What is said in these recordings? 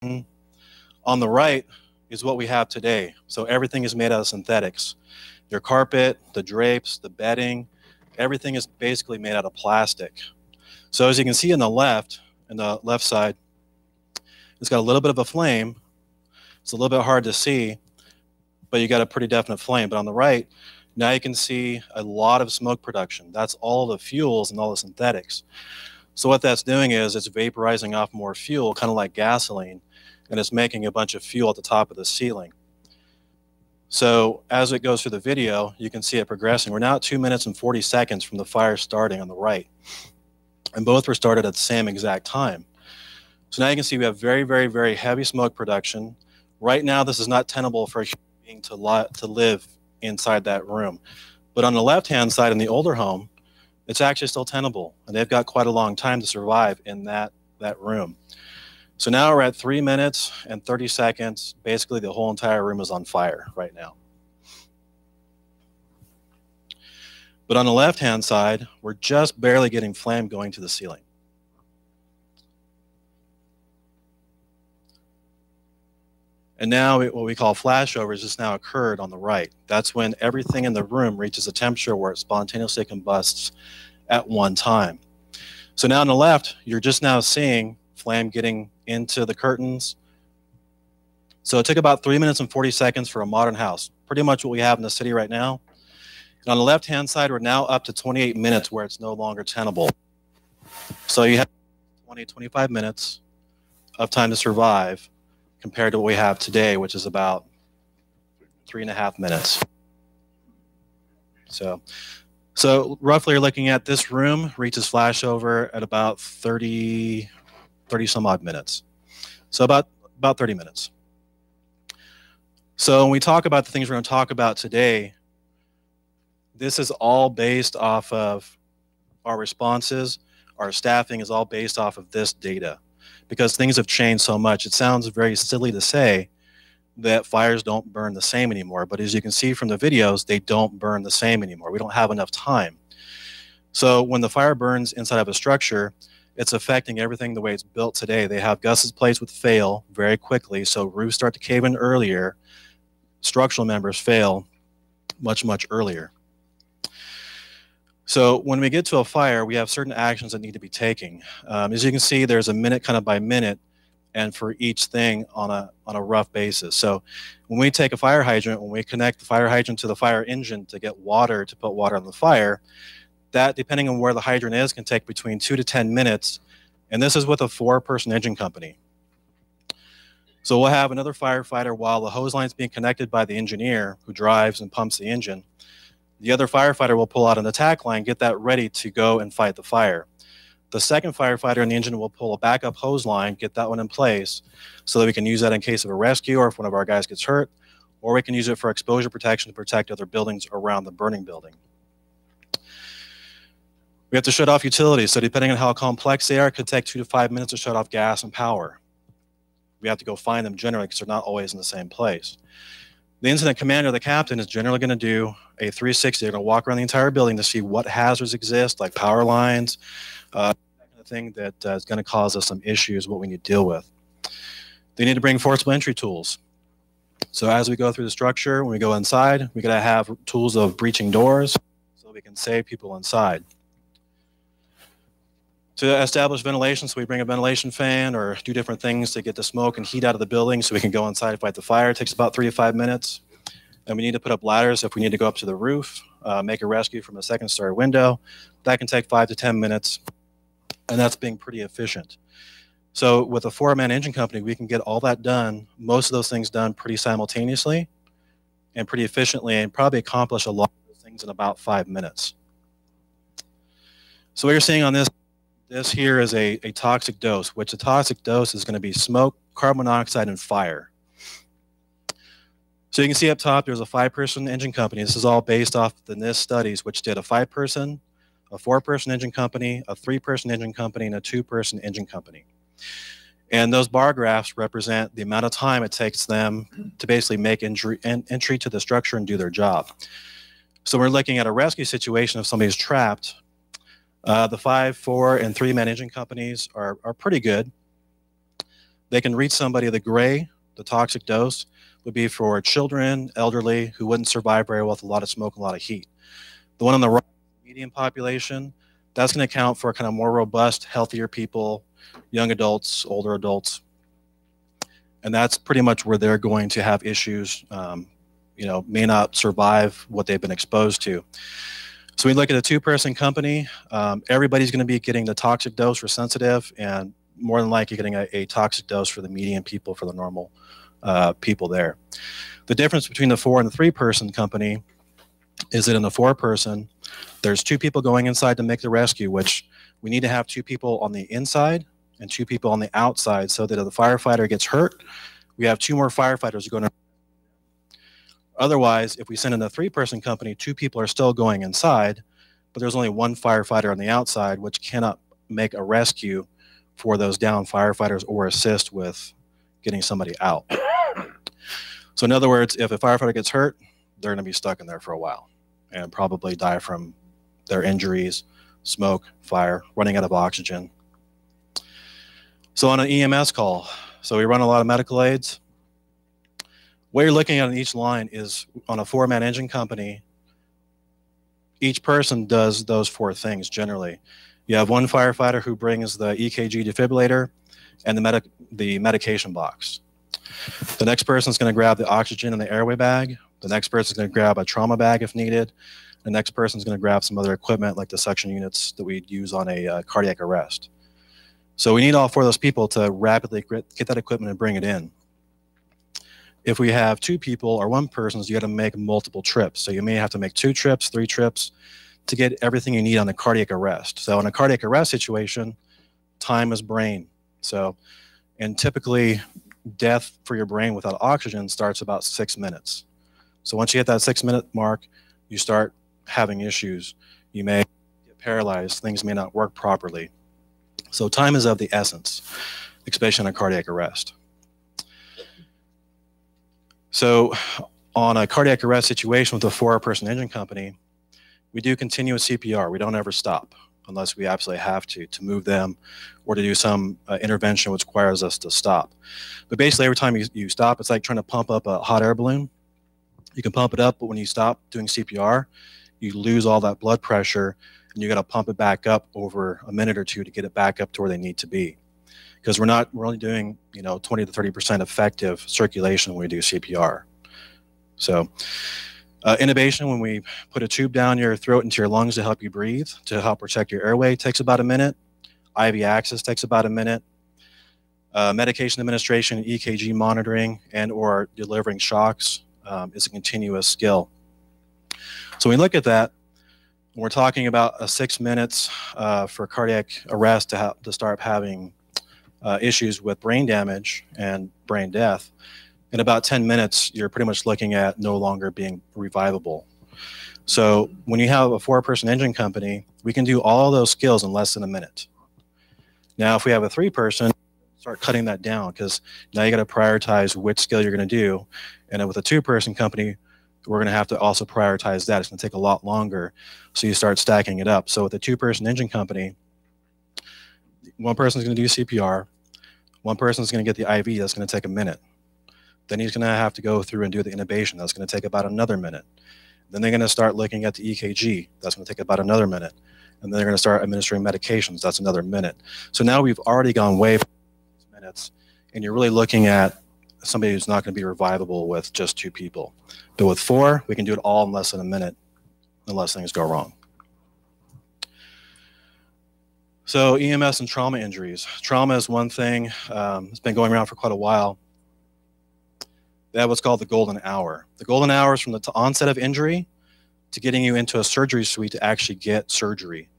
On the right is what we have today. So everything is made out of synthetics. Your carpet, the drapes, the bedding, everything is basically made out of plastic. So as you can see in the left side, it's got a little bit of a flame. It's a little bit hard to see, but you got a pretty definite flame. But on the right, now you can see a lot of smoke production. That's all the fuels and all the synthetics. So what that's doing is it's vaporizing off more fuel, kind of like gasoline, and it's making a bunch of fuel at the top of the ceiling. So as it goes through the video, you can see it progressing. We're now at 2 minutes and 40 seconds from the fire starting on the right. And both were started at the same exact time. So now you can see we have very, very, very heavy smoke production. Right now, this is not tenable for a human being to live inside that room. But on the left-hand side in the older home, it's actually still tenable. And they've got quite a long time to survive in that room. So now we're at 3 minutes and 30 seconds. Basically, the whole entire room is on fire right now. But on the left-hand side, we're just barely getting flame going to the ceiling. And now what we call flashover has just now occurred on the right. That's when everything in the room reaches a temperature where it spontaneously combusts at one time. So now on the left, you're just now seeing flame getting into the curtains. So it took about 3 minutes and 40 seconds for a modern house, pretty much what we have in the city right now. And on the left-hand side, we're now up to 28 minutes where it's no longer tenable. So you have 20, 25 minutes of time to survive compared to what we have today, which is about 3.5 minutes. So roughly you're looking at this room reaches flashover at about 30 some odd minutes. So about 30 minutes. So when we talk about the things we're going to talk about today, this is all based off of our responses. Our staffing is all based off of this data because things have changed so much. It sounds very silly to say that fires don't burn the same anymore, but as you can see from the videos, they don't burn the same anymore. We don't have enough time. So when the fire burns inside of a structure, it's affecting everything the way it's built today. They have gusset plates with fail very quickly, so roofs start to cave in earlier. Structural members fail much, much earlier. So when we get to a fire, we have certain actions that need to be taken. As you can see, there's a minute kind of by minute, and for each thing on a rough basis. So when we take a fire hydrant, when we connect the fire hydrant to the fire engine to get water, to put water on the fire, that, depending on where the hydrant is, can take between 2 to 10 minutes. And this is with a 4-person engine company. So we'll have another firefighter while the hose line is being connected by the engineer who drives and pumps the engine. The other firefighter will pull out an attack line, get that ready to go and fight the fire. The second firefighter in the engine will pull a backup hose line, get that one in place so that we can use that in case of a rescue or if one of our guys gets hurt, or we can use it for exposure protection to protect other buildings around the burning building. We have to shut off utilities. So depending on how complex they are, it could take 2 to 5 minutes to shut off gas and power. We have to go find them generally because they're not always in the same place. The incident commander, the captain, is generally going to do a 360. They're going to walk around the entire building to see what hazards exist, like power lines, that kind of thing that is going to cause us some issues, what we need to deal with. They need to bring forcible entry tools. So as we go through the structure, when we go inside, we got to have tools of breaching doors so we can save people inside. To establish ventilation, so we bring a ventilation fan or do different things to get the smoke and heat out of the building so we can go inside and fight the fire. It takes about 3 to 5 minutes. And we need to put up ladders if we need to go up to the roof, make a rescue from a second-story window. That can take 5 to 10 minutes, and that's being pretty efficient. So with a 4-man engine company, we can get all that done, most of those things done pretty simultaneously and pretty efficiently, and probably accomplish a lot of those things in about 5 minutes. So what you're seeing on this here is a toxic dose, which the toxic dose is going to be smoke, carbon monoxide, and fire. So you can see up top, there's a 5-person engine company. This is all based off the NIST studies, which did a 5-person, a 4-person engine company, a 3-person engine company, and a 2-person engine company. And those bar graphs represent the amount of time it takes them to basically make entry to the structure and do their job. So we're looking at a rescue situation if somebody's trapped. The 5, 4, and 3-man engine companies are pretty good. They can reach somebody. The gray, the toxic dose, would be for children, elderly, who wouldn't survive very well with a lot of smoke, a lot of heat. The one on the right, medium population, that's going to account for kind of more robust, healthier people, young adults, older adults. And that's pretty much where they're going to have issues, may not survive what they've been exposed to. So we look at a two-person company. Everybody's going to be getting the toxic dose for sensitive, and more than likely getting a toxic dose for the medium people, for the normal people there. The difference between the 4 and the 3-person company is that in the 4-person, there's 2 people going inside to make the rescue, which we need to have 2 people on the inside and 2 people on the outside, so that if the firefighter gets hurt, we have 2 more firefighters going to. Otherwise, if we send in a 3-person company, 2 people are still going inside, but there's only 1 firefighter on the outside, which cannot make a rescue for those down firefighters or assist with getting somebody out. So in other words, if a firefighter gets hurt, they're going to be stuck in there for a while and probably die from their injuries, smoke, fire, running out of oxygen. So on an EMS call, so we run a lot of medical aids. What you're looking at on each line is, on a 4-man engine company, each person does those 4 things generally. You have 1 firefighter who brings the EKG defibrillator and the medication box. The next person is going to grab the oxygen and the airway bag. The next person is going to grab a trauma bag if needed. The next person is going to grab some other equipment like the suction units that we'd use on a cardiac arrest. So we need all 4 of those people to rapidly get that equipment and bring it in. If we have 2 people or 1 person, you got to make multiple trips. So you may have to make 2 trips, 3 trips to get everything you need on a cardiac arrest. So in a cardiac arrest situation, time is brain. So, and typically death for your brain without oxygen starts about 6 minutes. So once you hit that 6-minute mark, you start having issues. You may get paralyzed. Things may not work properly. So time is of the essence, especially in a cardiac arrest. So on a cardiac arrest situation with a 4-person engine company, we do continuous CPR. We don't ever stop unless we absolutely have to move them or to do some intervention which requires us to stop. But basically every time you stop, it's like trying to pump up a hot air balloon. You can pump it up, but when you stop doing CPR, you lose all that blood pressure, and you got to pump it back up over a minute or 2 to get it back up to where they need to be. Because we're only doing 20 to 30% effective circulation when we do CPR. So intubation, when we put a tube down your throat into your lungs to help you breathe, to help protect your airway, takes about a minute. IV access takes about a minute. Medication administration, EKG monitoring, and or delivering shocks is a continuous skill. So when we look at that, we're talking about 6 minutes for cardiac arrest to start having issues with brain damage and brain death. In about 10 minutes, you're pretty much looking at no longer being revivable. So when you have a 4-person engine company, we can do all of those skills in less than a minute. Now, if we have a 3-person, start cutting that down, because now you got to prioritize which skill you're going to do. And with a 2-person company, we're going to have to also prioritize that. It's going to take a lot longer. So you start stacking it up. So with a 2-person engine company, 1 person is going to do CPR. 1 person is going to get the IV. That's going to take a minute. Then he's going to have to go through and do the intubation. That's going to take about another minute. Then they're going to start looking at the EKG. That's going to take about another minute. And then they're going to start administering medications. That's another minute. So now we've already gone way past minutes, and you're really looking at somebody who's not going to be revivable with just 2 people. But with 4, we can do it all in less than a minute, unless things go wrong. So EMS and trauma injuries. Trauma is one thing. It's been going around for quite a while. They have what's called the golden hour. The golden hour is from the onset of injury to getting you into a surgery suite to actually get surgery.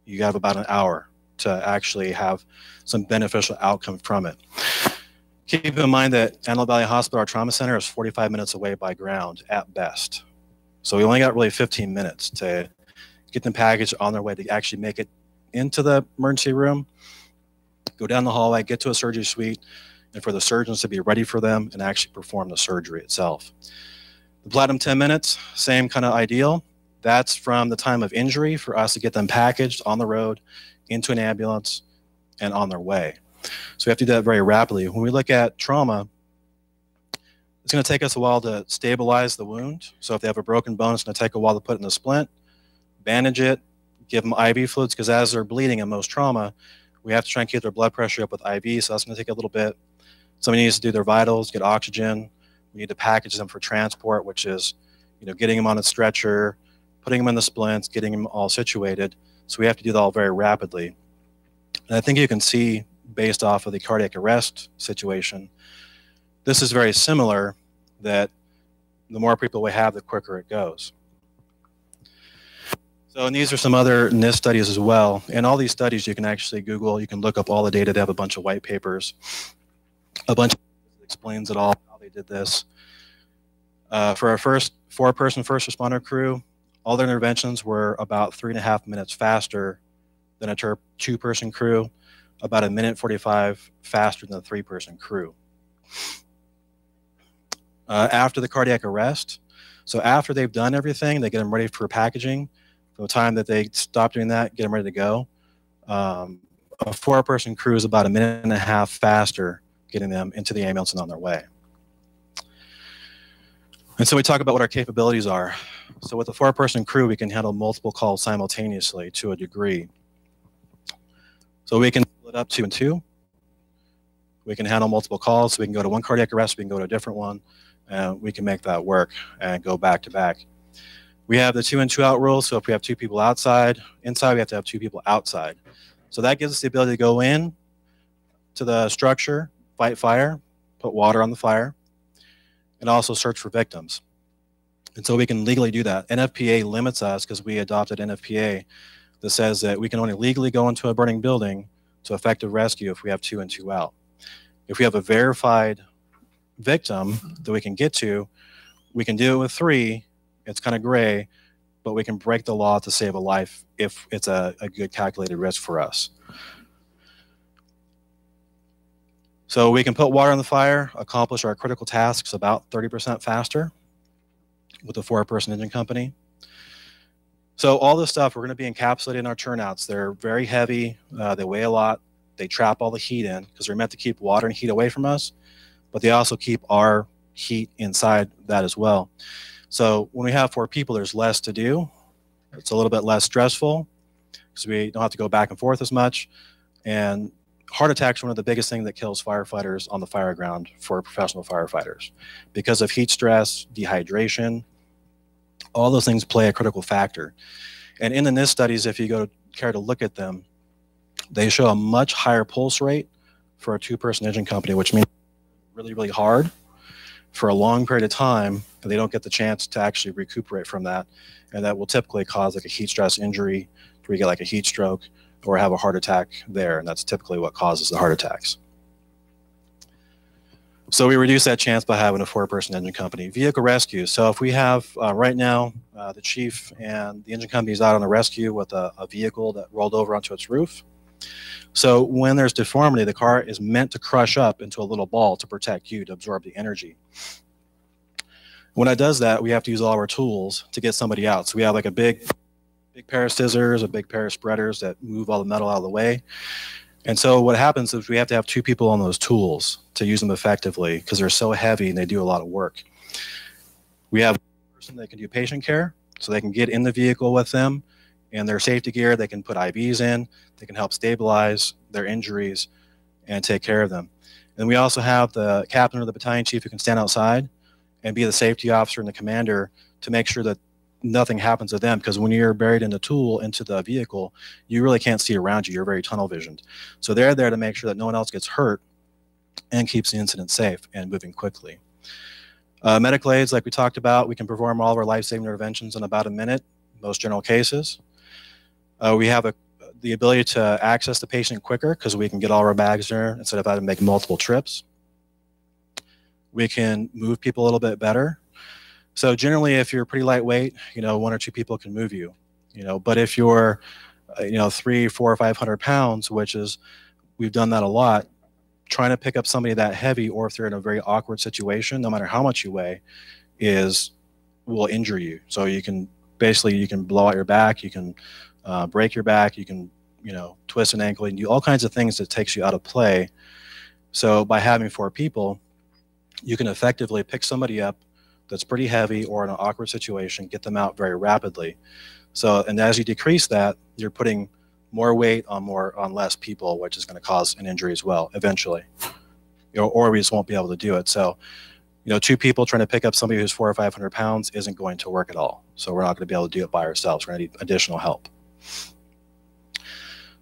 You have about an hour to actually have some beneficial outcome from it. Keep in mind that Antelope Valley Hospital, our trauma center, is 45 minutes away by ground at best. So we only got really 15 minutes to get them packaged on their way to actually make it into the emergency room, go down the hallway, get to a surgery suite, and for the surgeons to be ready for them and actually perform the surgery itself. The Platinum 10 minutes, same kind of ideal. That's from the time of injury for us to get them packaged on the road into an ambulance and on their way. So we have to do that very rapidly. When we look at trauma, it's going to take us a while to stabilize the wound. So if they have a broken bone, it's going to take a while to put in a splint, bandage it, give them IV fluids, because as they're bleeding in most trauma, we have to try and keep their blood pressure up with IV, so that's going to take a little bit. Somebody needs to do their vitals, get oxygen. We need to package them for transport, which is, getting them on a stretcher, putting them in the splints, getting them all situated. So we have to do that all very rapidly. And I think you can see, based off of the cardiac arrest situation, this is very similar, that the more people we have, the quicker it goes. So, and these are some other NIST studies as well. And all these studies you can actually Google, you can look up all the data. They have a bunch of white papers, a bunch of explains it all, how they did this. For our first 4-person first responder crew, all their interventions were about 3.5 minutes faster than a 2-person crew, about 1:45 faster than a 3-person crew. After the cardiac arrest, so after they've done everything, they get them ready for packaging. From the time that they stop doing that, get them ready to go. A 4-person crew is about 1.5 minutes faster getting them into the ambulance and on their way. And so we talk about what our capabilities are. So with a 4-person crew, we can handle multiple calls simultaneously to a degree. So we can split up 2 and 2. We can handle multiple calls. So we can go to one cardiac arrest, we can go to a different one, and we can make that work and go back to back. We have the 2 and 2 out rule. So if we have 2 people inside, we have to have 2 people outside. So that gives us the ability to go in to the structure, fight fire, put water on the fire, and also search for victims. And so we can legally do that. NFPA limits us, because we adopted NFPA that says that we can only legally go into a burning building to effective rescue if we have 2 and 2 out. If we have a verified victim that we can get to, we can do it with 3. It's kind of gray, but we can break the law to save a life if it's a good calculated risk for us. So we can put water on the fire, accomplish our critical tasks about 30% faster with a 4-person engine company. So all this stuff, we're going to be encapsulated in our turnouts. They're very heavy. They weigh a lot. They trap all the heat in, because they're meant to keep water and heat away from us, but they also keep our heat inside that as well. So when we have 4 people, there's less to do. It's a little bit less stressful, because we don't have to go back and forth as much. And heart attacks are one of the biggest things that kills firefighters on the fire ground for professional firefighters, because of heat stress, dehydration. All those things play a critical factor. And in the NIST studies, if you care to look at them, they show a much higher pulse rate for a 2-person engine company, which means really, really hard for a long period of time, and they don't get the chance to actually recuperate from that. And that will typically cause like a heat stress injury, where you get like a heat stroke or have a heart attack there. And that's typically what causes the heart attacks. So we reduce that chance by having a 4-person engine company. Vehicle rescue. So if we have right now, the chief and the engine company is out on a rescue with a vehicle that rolled over onto its roof. So when there's deformity, the car is meant to crush up into a little ball to protect you, to absorb the energy. When it does that, we have to use all our tools to get somebody out. So we have like a big pair of scissors, a big pair of spreaders that move all the metal out of the way. And so what happens is we have to have 2 people on those tools to use them effectively, because they're so heavy and they do a lot of work. We have a person that can do patient care, so they can get in the vehicle with them and their safety gear. They can put IVs in, they can help stabilize their injuries and take care of them. And we also have the captain or the battalion chief who can stand outside and be the safety officer and the commander to make sure that nothing happens to them, because when you're buried in the tool into the vehicle, you really can't see around you. You're very tunnel visioned. So they're there to make sure that no one else gets hurt and keeps the incident safe and moving quickly. Medical aids, like we talked about, we can perform all of our life-saving interventions in about a minute, most general cases. We have the ability to access the patient quicker, because we can get all of our bags there instead of having to make multiple trips. We can move people a little bit better. So generally, if you're pretty lightweight, 1 or 2 people can move you, but if you're, 300, 400, or 500 pounds, which is, we've done that a lot, trying to pick up somebody that heavy, or if they're in a very awkward situation, no matter how much you weigh, will injure you. So you can blow out your back, you can break your back, you can twist an ankle. You can do all kinds of things that takes you out of play. So by having 4 people, you can effectively pick somebody up that's pretty heavy or in an awkward situation, get them out very rapidly. So, and as you decrease that, you're putting more weight on less people, which is going to cause an injury as well eventually, or we just won't be able to do it. So, 2 people trying to pick up somebody who's 400 or 500 pounds isn't going to work at all. So we're not going to be able to do it by ourselves. We're going to need additional help.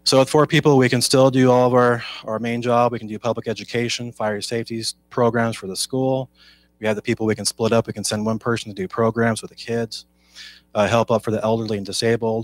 So with 4 people, we can still do all of our main job. We can do public education, fire safety programs for the school. We have the people we can split up. We can send one person to do programs with the kids, help up for the elderly and disabled.